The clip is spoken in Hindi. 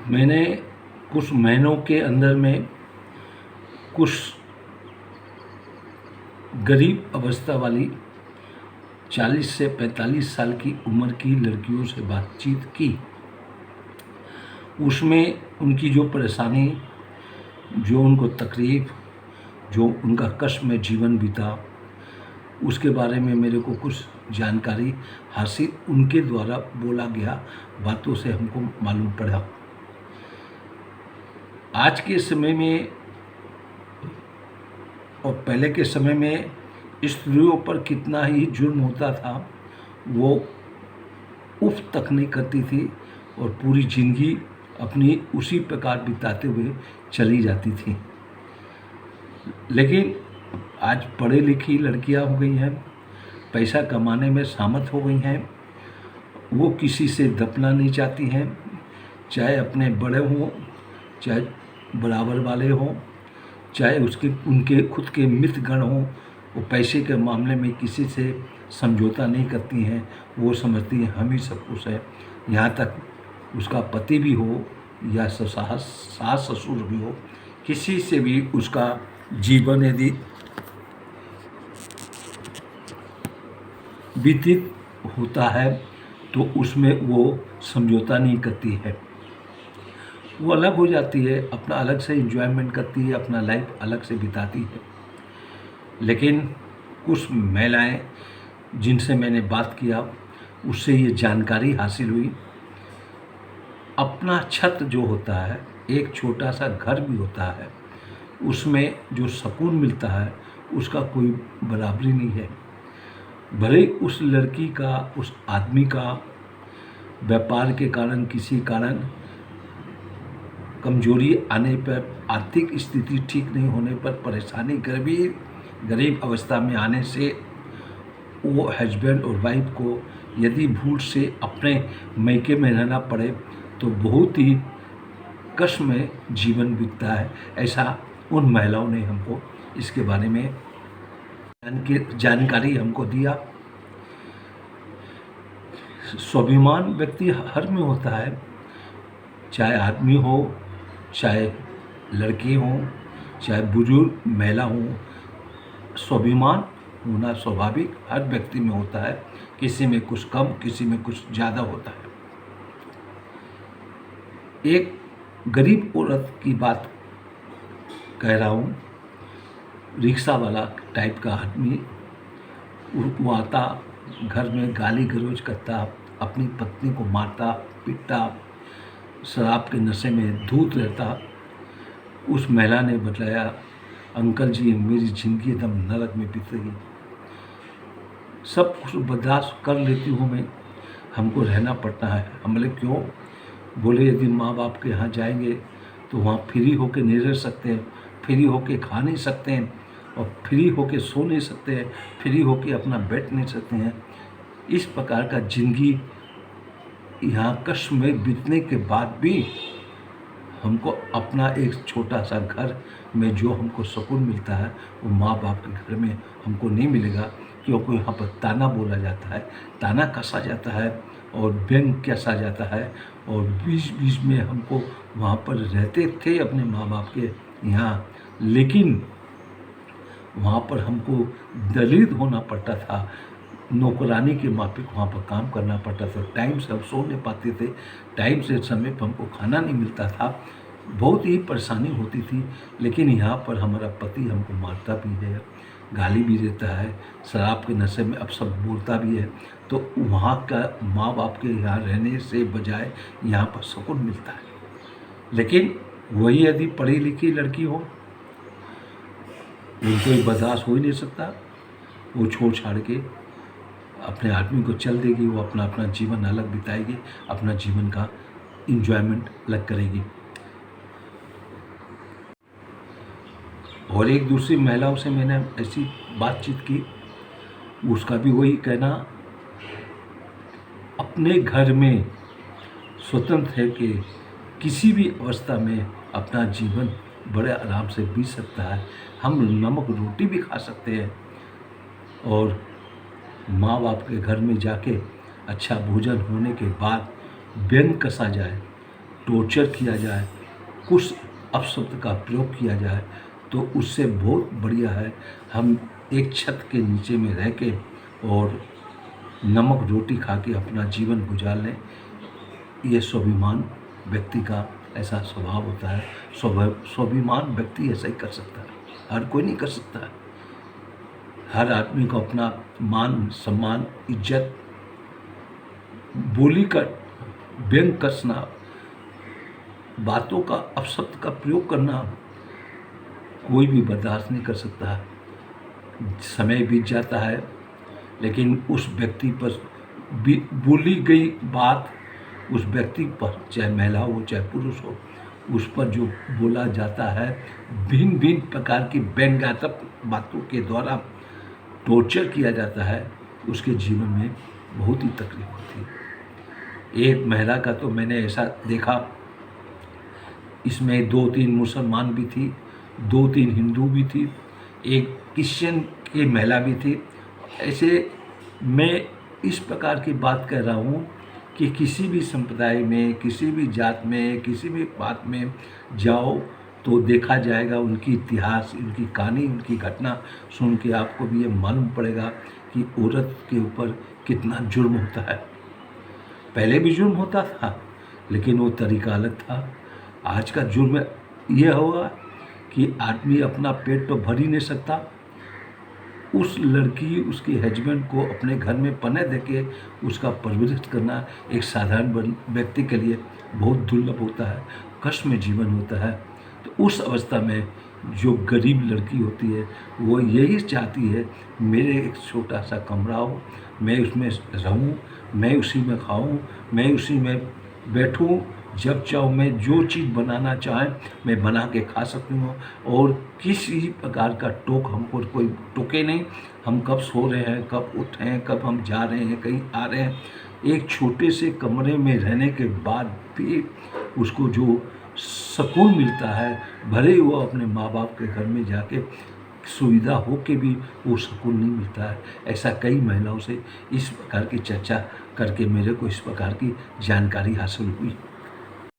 मैंने कुछ महीनों के अंदर में कुछ गरीब अवस्था वाली 40 से 45 साल की उम्र की लड़कियों से बातचीत की। उसमें उनकी जो परेशानी, जो उनको तकलीफ़, जो उनका कष्ट में जीवन बीता, उसके बारे में मेरे को कुछ जानकारी हासिल उनके द्वारा बोला गया बातों से हमको मालूम पड़ा। आज के समय में और पहले के समय में स्त्रियों पर कितना ही जुर्म होता था, वो उफ तक नहीं करती थी और पूरी ज़िंदगी अपनी उसी प्रकार बिताते हुए चली जाती थी। लेकिन आज पढ़ी लिखी लड़कियां हो गई हैं, पैसा कमाने में सामर्थ हो गई हैं, वो किसी से दबना नहीं चाहती हैं, चाहे अपने बड़े हों, चाहे बराबर वाले हों, चाहे उनके खुद के मित्रगण हों। वो पैसे के मामले में किसी से समझौता नहीं करती हैं। वो समझती हैं हम ही सब कुछ है। यहाँ तक उसका पति भी हो या सास ससुर भी हो, किसी से भी उसका जीवन यदि व्यतीत होता है तो उसमें वो समझौता नहीं करती है। वो अलग हो जाती है, अपना अलग से एंजॉयमेंट करती है, अपना लाइफ अलग से बिताती है। लेकिन कुछ महिलाएं जिनसे मैंने बात किया, उससे ये जानकारी हासिल हुई, अपना छत जो होता है, एक छोटा सा घर भी होता है, उसमें जो सुकून मिलता है उसका कोई बराबरी नहीं है। भले उस लड़की का, उस आदमी का व्यापार के कारण, किसी कारण कमजोरी आने पर, आर्थिक स्थिति ठीक नहीं होने पर, परेशानी, गरीब अवस्था में आने से वो हस्बैंड और वाइफ को यदि भूल से अपने मैके में रहना पड़े तो बहुत ही कष्ट में जीवन बीतता है। ऐसा उन महिलाओं ने हमको इसके बारे में जानकारी हमको दिया। स्वाभिमान व्यक्ति हर में होता है, चाहे आदमी हो, चाहे लड़की हो, चाहे बुजुर्ग महिला हो। स्वाभिमान होना स्वाभाविक हर व्यक्ति में होता है, किसी में कुछ कम, किसी में कुछ ज़्यादा होता है। एक गरीब औरत की बात कह रहा हूँ। रिक्शा वाला टाइप का आदमी, वो आता, घर में गाली गलौज करता, अपनी पत्नी को मारता पीटता, शराब के नशे में धूत रहता। उस महिला ने बताया, अंकल जी मेरी ज़िंदगी एकदम नरक में बीत रही, सब कुछ बर्दाश्त कर लेती हूँ मैं, हमको रहना पड़ता है। हम बोले क्यों? बोले यदि माँ बाप के यहाँ जाएंगे तो वहाँ फ्री होके नहीं रह सकते हैं, फ्री होके खा नहीं सकते हैं, और फ्री होके सो नहीं सकते हैं, फ्री होके अपना बैठ नहीं सकते हैं। इस प्रकार का ज़िंदगी यहाँ कष्ट में बीतने के बाद भी हमको अपना एक छोटा सा घर में जो हमको सुकून मिलता है वो माँ बाप के घर में हमको नहीं मिलेगा। क्योंकि यहाँ पर ताना बोला जाता है, ताना कसा जाता है और व्यंग कसा जाता है, और बीच बीच में हमको वहाँ पर रहते थे अपने माँ बाप के यहाँ, लेकिन वहाँ पर हमको दलित होना पड़ता था, नौकरानी के माफिक वहाँ पर काम करना पड़ता था। टाइम से हम सो नहीं पाते थे, टाइम से समय पर हमको खाना नहीं मिलता था, बहुत ही परेशानी होती थी। लेकिन यहाँ पर हमारा पति हमको मारता भी है, गाली भी देता है, शराब के नशे में अब सब बोलता भी है। तो वहाँ का माँ बाप के यहाँ रहने से बजाय यहाँ पर सुकून मिलता है। लेकिन वही यदि पढ़ी लिखी लड़की हो, उनको बर्दाश्त हो ही नहीं सकता, वो छोड़ छाड़ के अपने आदमी को चल देगी, वो अपना अपना जीवन अलग बिताएगी, अपना जीवन का इंजॉयमेंट अलग करेगी। और एक दूसरी महिलाओं से मैंने ऐसी बातचीत की, उसका भी वही कहना, अपने घर में स्वतंत्र है कि किसी भी अवस्था में अपना जीवन बड़े आराम से बीत सकता है। हम नमक रोटी भी खा सकते हैं और माँ बाप के घर में जाके अच्छा भोजन होने के बाद व्यंग कसा जाए, टॉर्चर किया जाए, कुछ अपशब्द का प्रयोग किया जाए, तो उससे बहुत बढ़िया है हम एक छत के नीचे में रह के और नमक रोटी खा के अपना जीवन गुजार लें। ये स्वाभिमान व्यक्ति का ऐसा स्वभाव होता है। स्वाभिमान व्यक्ति ऐसा ही कर सकता है, हर कोई नहीं कर सकता है। हर आदमी को अपना मान सम्मान इज्जत बोली का व्यंग कसना, बातों का अपशब्द का प्रयोग करना कोई भी बर्दाश्त नहीं कर सकता है। समय बीत जाता है, लेकिन उस व्यक्ति पर बोली गई बात, उस व्यक्ति पर, चाहे महिला हो चाहे पुरुष हो, उस पर जो बोला जाता है भिन्न भिन्न प्रकार की व्यंग्यात्मक बातों के द्वारा टॉर्चर किया जाता है, उसके जीवन में बहुत ही तकलीफ होती है। एक महिला का तो मैंने ऐसा देखा, इसमें 2-3 मुसलमान भी थी, 2-3 हिंदू भी थी, एक क्रिश्चियन की महिला भी थी। ऐसे मैं इस प्रकार की बात कर रहा हूँ कि किसी भी संप्रदाय में, किसी भी जात में, किसी भी बात में जाओ तो देखा जाएगा उनकी इतिहास, उनकी कहानी, उनकी घटना सुन के आपको भी ये मालूम पड़ेगा कि औरत के ऊपर कितना जुर्म होता है। पहले भी जुर्म होता था, लेकिन वो तरीका अलग था। आज का जुर्म ये होगा कि आदमी अपना पेट तो भर ही नहीं सकता, उस लड़की, उसके हस्बैंड को अपने घर में पनाह देके उसका परवरिश करना एक साधारण व्यक्ति के लिए बहुत दुर्लभ होता है, कष्ट में जीवन होता है। तो उस अवस्था में जो गरीब लड़की होती है वो यही चाहती है मेरे एक छोटा सा कमरा हो, मैं उसमें रहूं, मैं उसी में खाऊं, मैं उसी में बैठूं, जब चाहूँ मैं जो चीज़ बनाना चाहें मैं बना के खा सकती हूँ, और किसी प्रकार का टोक हमको कोई टोके नहीं। हम कब सो रहे हैं, कब उठ रहे हैं, कब हम जा रहे हैं, कहीं आ रहे हैं, एक छोटे से कमरे में रहने के बाद भी उसको जो सुकून मिलता है, भले ही वो अपने माँ बाप के घर में जाके सुविधा हो के भी वो सुकून नहीं मिलता है। ऐसा कई महिलाओं से इस प्रकार की चर्चा करके मेरे को इस प्रकार की जानकारी हासिल हुई।